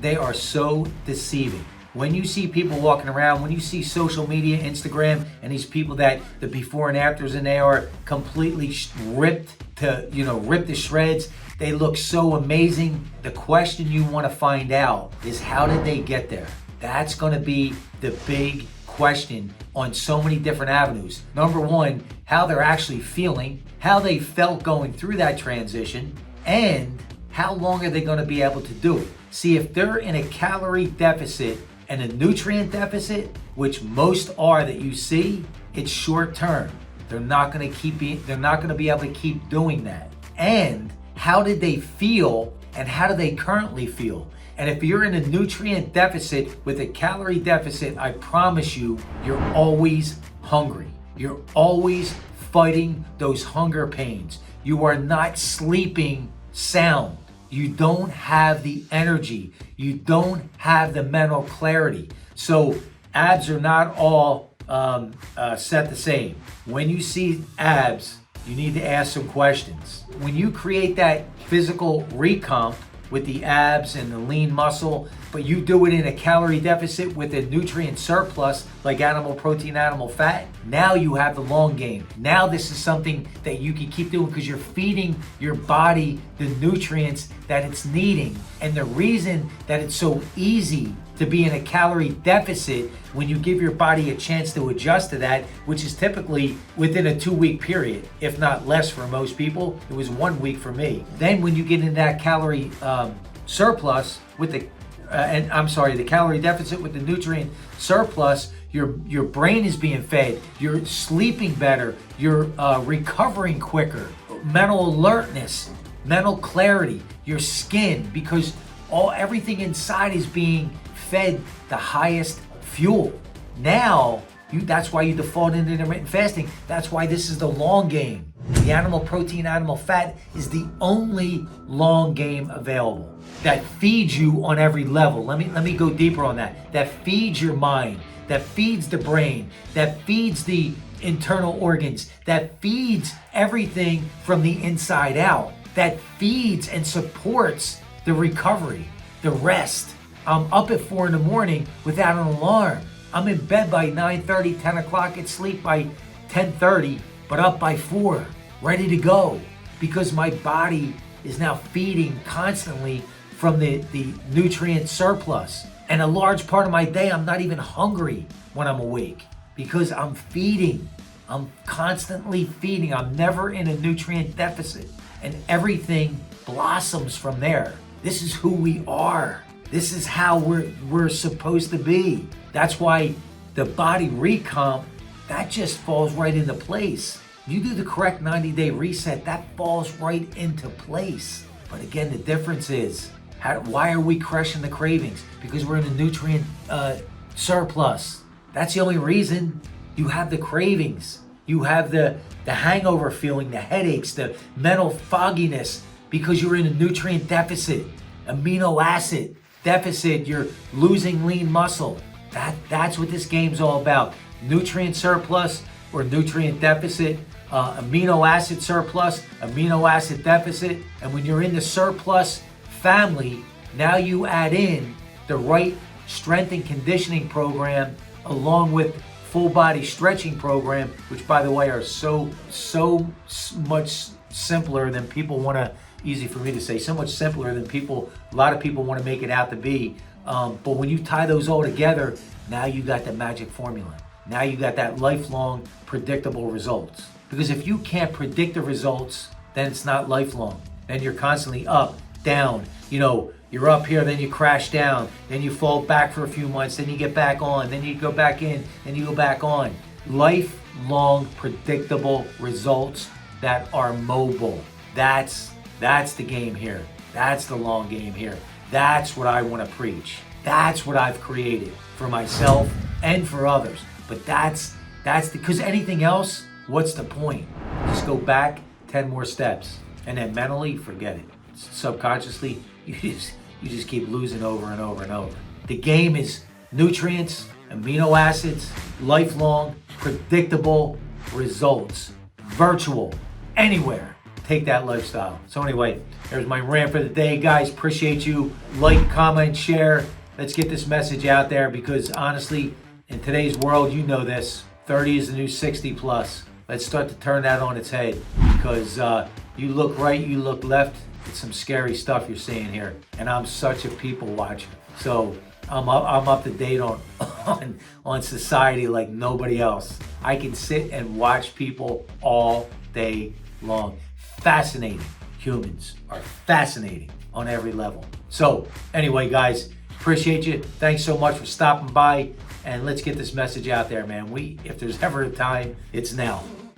they are so deceiving. When you see people walking around, when you see social media, Instagram, and these people that the before and afters, and they are completely ripped to shreds. They look so amazing. The question you want to find out is, how did they get there? That's going to be the big question on so many different avenues. Number one, how they're actually feeling, how they felt going through that transition, and how long are they going to be able to do it? See, if they're in a calorie deficit and a nutrient deficit, which most are that you see, it's short term. They're not going to be able to keep doing that. And how did they feel, and how do they currently feel? And if you're in a nutrient deficit with a calorie deficit, I promise you, you're always hungry. You're always fighting those hunger pains. You are not sleeping sound. You don't have the energy. You don't have the mental clarity. So abs are not all set the same. When you see abs, you need to ask some questions. When you create that physical recomp with the abs and the lean muscle, but you do it in a calorie deficit with a nutrient surplus like animal protein, animal fat, now you have the long game. Now this is something that you can keep doing because you're feeding your body the nutrients that it's needing. And the reason that it's so easy to be in a calorie deficit when you give your body a chance to adjust to that, which is typically within a 2-week period, if not less for most people. It was 1 week for me. Then when you get in that calorie surplus with the calorie deficit with the nutrient surplus, your brain is being fed, you're sleeping better, you're recovering quicker, mental alertness, mental clarity, your skin, because everything inside is being fed the highest fuel. Now, that's why you default into intermittent fasting. That's why this is the long game. The animal protein, animal fat is the only long game available that feeds you on every level. Let me go deeper on that. That feeds your mind, that feeds the brain, that feeds the internal organs, that feeds everything from the inside out, that feeds and supports the recovery, the rest. I'm up at 4 a.m. without an alarm. I'm in bed by 9:30, 10 o'clock, at sleep by 10:30, but up by 4, ready to go, because my body is now feeding constantly from the nutrient surplus. And a large part of my day, I'm not even hungry when I'm awake because I'm feeding. I'm constantly feeding. I'm never in a nutrient deficit, and everything blossoms from there. This is who we are. This is how we're supposed to be. That's why the body recomp, that just falls right into place. You do the correct 90-day reset, that falls right into place. But again, the difference is, why are we crushing the cravings? Because we're in a nutrient surplus. That's the only reason. You have the cravings. You have the hangover feeling, the headaches, the mental fogginess, because you're in a nutrient deficit, amino acid deficit, you're losing lean muscle. That's what this game's all about. Nutrient surplus or nutrient deficit, amino acid surplus, amino acid deficit. And when you're in the surplus family, now you add in the right strength and conditioning program along with full body stretching program, which by the way are so much simpler than people want to, easy for me to say, so much simpler than a lot of people want to make it out to be. But when you tie those all together, now you got the magic formula. Now you got that lifelong predictable results. Because if you can't predict the results, then it's not lifelong. Then you're constantly up, down. You're up here, then you crash down, then you fall back for a few months, then you get back on, then you go back in, then you go back on. Lifelong predictable results that are mobile. That's the game here. That's the long game here. That's what I want to preach. That's what I've created for myself and for others. But that's because anything else, what's the point? Just go back 10 more steps, and then mentally forget it. Subconsciously, you just keep losing over and over and over. The game is nutrients, amino acids, lifelong, predictable results, virtual, anywhere. take that lifestyle. So anyway, there's my rant for the day. Guys, appreciate you. Like, comment, share. Let's get this message out there, because honestly, in today's world, you know this, 30 is the new 60 plus. Let's start to turn that on its head, because you look right, you look left, it's some scary stuff you're seeing here. And I'm such a people watcher. So I'm up to date on society like nobody else. I can sit and watch people all day long. Fascinating. Humans are fascinating on every level. So anyway, guys, appreciate you. Thanks so much for stopping by, and let's get this message out there, man. If there's ever a time, it's now.